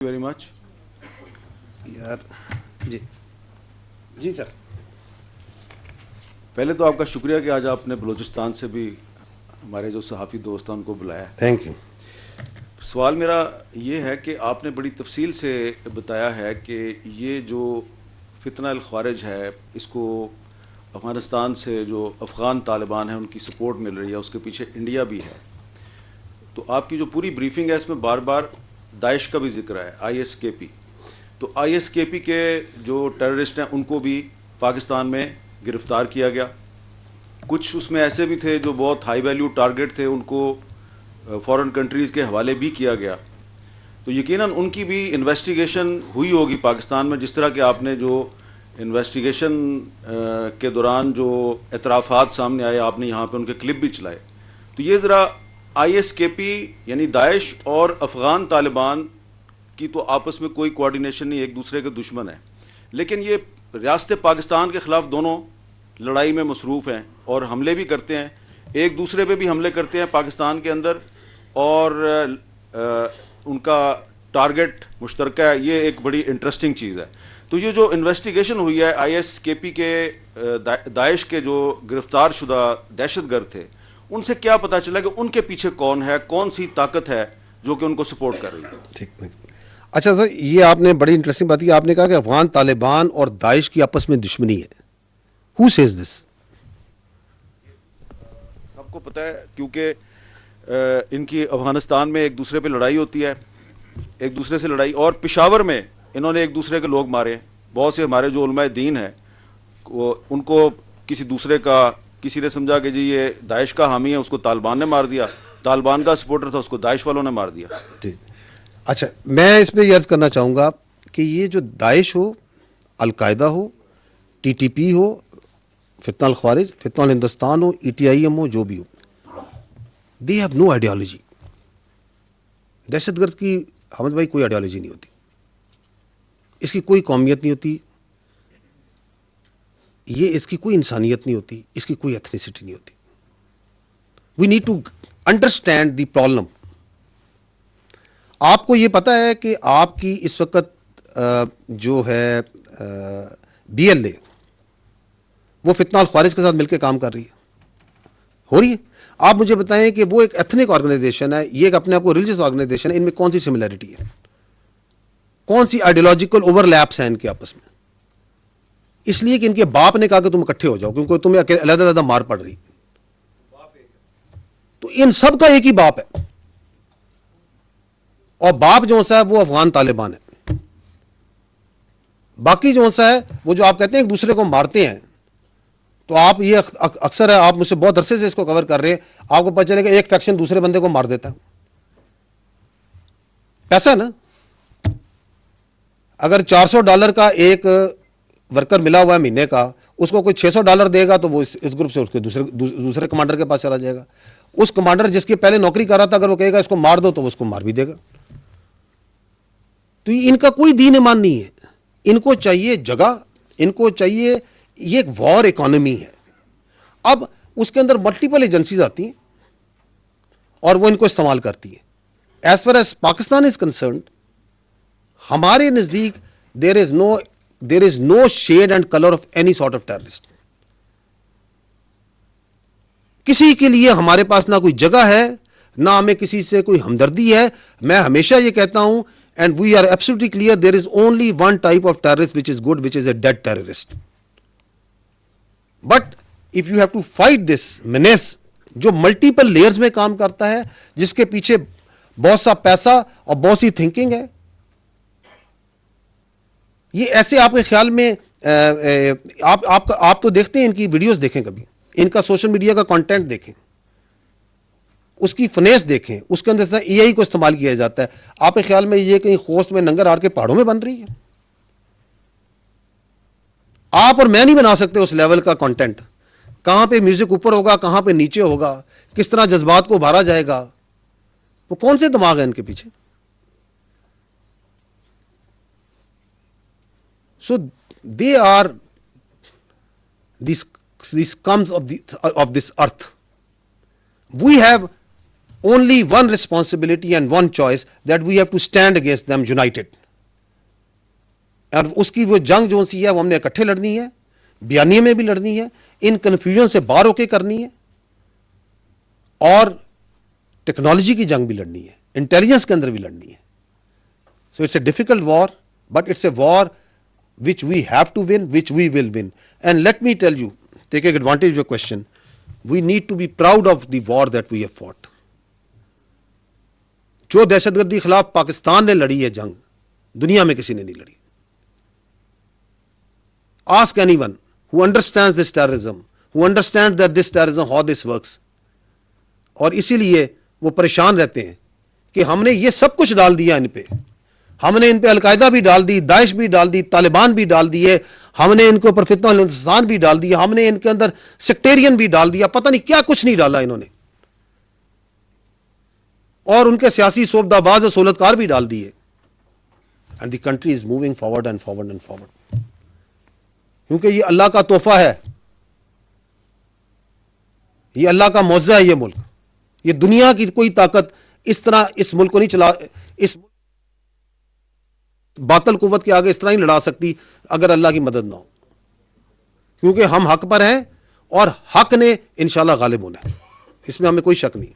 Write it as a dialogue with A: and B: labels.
A: Very much
B: یار جی سر.
A: پہلے تو آپ کا شکریہ کہ آج آپ نے بلوچستان سے بھی ہمارے جو صحافی دوست ہیں ان کو بلایا ہے.
B: Thank you.
A: سوال میرا یہ ہے کہ آپ نے بڑی تفصیل سے بتایا ہے کہ یہ جو فتنہ الخوارج ہے اس کو افغانستان سے جو افغان طالبان ہیں ان کی سپورٹ مل رہی ہے, اس کے پیچھے انڈیا بھی ہے. تو آپ کی جو پوری بریفنگ ہے اس میں بار بار داعش کا بھی ذکر ہے, آئی ایس کے پی. تو آئی ایس کے پی کے جو ٹیررسٹ ہیں ان کو بھی پاکستان میں گرفتار کیا گیا. کچھ اس میں ایسے بھی تھے جو بہت ہائی ویلیو ٹارگٹ تھے, ان کو فورن کنٹریز کے حوالے بھی کیا گیا. تو یقیناً ان کی بھی انویسٹیگیشن ہوئی ہوگی پاکستان میں, جس طرح کہ آپ نے جو انویسٹیگیشن کے دوران جو اعترافات سامنے آئے آپ نے یہاں پہ ان کے کلپ بھی چلائے. تو یہ ذرا آئی ایس کے پی یعنی داعش اور افغان طالبان کی تو آپس میں کوئی کوارڈینیشن نہیں, ایک دوسرے کے دشمن ہیں, لیکن یہ ریاست پاکستان کے خلاف دونوں لڑائی میں مصروف ہیں اور حملے بھی کرتے ہیں, ایک دوسرے پہ بھی حملے کرتے ہیں پاکستان کے اندر, اور ان کا ٹارگٹ مشترکہ ہے. یہ ایک بڑی انٹرسٹنگ چیز ہے. تو یہ جو انویسٹیگیشن ہوئی ہے آئی ایس کے پی کے داعش کے جو گرفتار شدہ دہشت گرد تھے, ان سے کیا پتہ چلا کہ ان کے پیچھے کون ہے, کون سی طاقت ہے جو کہ ان کو سپورٹ کر رہی ہے؟
B: ٹھیک. اچھا سر, یہ آپ نے بڑی انٹرسٹنگ بات کی. آپ نے کہا کہ افغان طالبان اور داعش کی آپس میں دشمنی ہے. Who says this?
A: سب کو پتہ ہے, کیونکہ ان کی افغانستان میں ایک دوسرے پہ لڑائی ہوتی ہے, ایک دوسرے سے لڑائی, اور پشاور میں انہوں نے ایک دوسرے کے لوگ مارے. بہت سے ہمارے جو علماء دین ہیں وہ ان کو کسی دوسرے کا, کسی نے سمجھا کہ جی یہ داعش کا حامی ہے, اس کو طالبان نے مار دیا, طالبان کا سپورٹر تھا اس کو داعش والوں نے مار دیا.
B: جی. اچھا, میں اس پہ یہ عرض کرنا چاہوں گا کہ یہ جو داعش ہو, القاعدہ ہو, ٹی ٹی پی ہو, فتنہ الخوارج, فتنہ الہندوستان ہو, ای ٹی آئی ایم ہو, جو بھی ہو, دے ہیو نو آئیڈیالوجی. دہشت گرد کی حمد بھائی کوئی آئیڈیالوجی نہیں ہوتی, اس کی کوئی قومیت نہیں ہوتی, یہ اس کی کوئی انسانیت نہیں ہوتی, اس کی کوئی ایتھنیسٹی نہیں ہوتی. We need to understand the problem. آپ کو یہ پتہ ہے کہ آپ کی اس وقت جو ہے بی ایل اے وہ فتنہ الخوارج کے ساتھ مل کے کام کر رہی ہے, ہو رہی ہے. آپ مجھے بتائیں کہ وہ ایک ایتھنک آرگنائزیشن ہے, یہ ایک اپنے آپ کو ریلیجیس آرگنائزیشن ہے, ان میں کون سی سملیرٹی ہے, کون سی آئیڈیالوجیکل اوور لیپس ہیں ان کے آپس میں؟ اس لیے کہ ان کے باپ نے کہا کہ تم اکٹھے ہو جاؤ کیونکہ تمہیں علیحدہ علیحدہ مار پڑ رہی. تو ان سب کا ایک ہی باپ ہے, اور باپ جو سا ہے وہ افغان طالبان ہے. باقی جو سا ہے وہ جو آپ کہتے ہیں ایک دوسرے کو مارتے ہیں, تو آپ یہ اکثر ہے, آپ مجھ سے بہت عرصے سے اس کو کور کر رہے ہیں, آپ کو پتہ چلے کہ ایک فیکشن دوسرے بندے کو مار دیتا ہے. پیسہ نا, اگر $400 کا ایک ورکر ملا ہوا ہے مہینے کا, اس کو کوئی $600 دے گا تو وہ اس گروپ سے اس کے دوسرے کمانڈر کے پاس چلا جائے گا. اس کمانڈر جس کی پہلے نوکری کر رہا تھا, اگر وہ کہے گا اس کو مار دو تو وہ اس کو مار بھی دے گا. تو ان کا کوئی دین ایمان نہیں ہے. ان کو چاہیے جگہ, ان کو چاہیے, یہ ایک وار اکانومی ہے. اب اس کے اندر ملٹیپل ایجنسیز آتی ہیں اور وہ ان کو استعمال کرتی ہیں. As far as Pakistan is concerned, ہمارے نزدیک there is no shade and colour of any sort of terrorist. کسی کے لیے ہمارے پاس نہ کوئی جگہ ہے, نہ ہمیں کسی سے کوئی ہمدردی ہے. میں ہمیشہ یہ کہتا ہوں, and we are absolutely clear, there is only one type of terrorist which is good, which is a dead terrorist. But if you have to fight this menace جو ملٹیپل لیئرز میں کام کرتا ہے, جس کے پیچھے بہت سا پیسہ اور بہت سی تھنکنگ ہے, یہ ایسے آپ کے خیال میں آپ تو دیکھتے ہیں, ان کی ویڈیوز دیکھیں, کبھی ان کا سوشل میڈیا کا کانٹینٹ دیکھیں, اس کی فنیس دیکھیں, اس کے اندر سے اے آئی کو استعمال کیا جاتا ہے. آپ کے خیال میں یہ کہیں خوست میں ننگر ہار کے پہاڑوں میں بن رہی ہے؟ آپ اور میں نہیں بنا سکتے اس لیول کا کانٹینٹ. کہاں پہ میوزک اوپر ہوگا, کہاں پہ نیچے ہوگا, کس طرح جذبات کو ابھارا جائے گا, وہ کون سے دماغ ہیں ان کے پیچھے؟ So they are these comes of this earth. We have only one responsibility and one choice, that we have to stand against them united. اور اس کی وہ جنگ جو سی ہے وہ ہم نے اکٹھے لڑنی ہے, بیانیے میں بھی لڑنی ہے, ان کنفیوژن سے باہر ہو کے کرنی ہے, اور ٹیکنالوجی کی جنگ بھی لڑنی ہے, انٹیلیجنس کے اندر بھی لڑنی ہے. So it's a difficult war, but it's a war which we have to win, which we will win. And let me tell you, taking advantage of your question, we need to be proud of the war that we have fought. جو دہشت گردی خلاف پاکستان نے لڑی ہے جنگ, دنیا میں کسی نے نہیں لڑی. Ask anyone who understands this terrorism, who understands that this terrorism, how this works. اور اسی لیے وہ پریشان رہتے ہیں کہ ہم نے یہ سب کچھ ڈال دیا ان پہ, ہم نے ان پہ القاعدہ بھی ڈال دی, داعش بھی ڈال دی, طالبان بھی ڈال دیے, ہم نے ان کے اوپر فتنہ الانسان بھی ڈال دیا, ہم نے ان کے اندر سیکٹیرین بھی ڈال دیا, پتہ نہیں کیا کچھ نہیں ڈالا انہوں نے, اور ان کے سیاسی سوبدہ باز اور سہولتکار بھی ڈال دیے. And the country is moving forward and forward and forward, کیونکہ یہ اللہ کا تحفہ ہے, یہ اللہ کا معجزہ ہے. یہ ملک, یہ دنیا کی کوئی طاقت اس طرح اس ملک کو نہیں چلا, اس باطل قوت کے آگے اس طرح نہیں لڑا سکتی اگر اللہ کی مدد نہ ہو, کیونکہ ہم حق پر ہیں اور حق نے انشاءاللہ غالب ہونا ہے, اس میں ہمیں کوئی شک نہیں.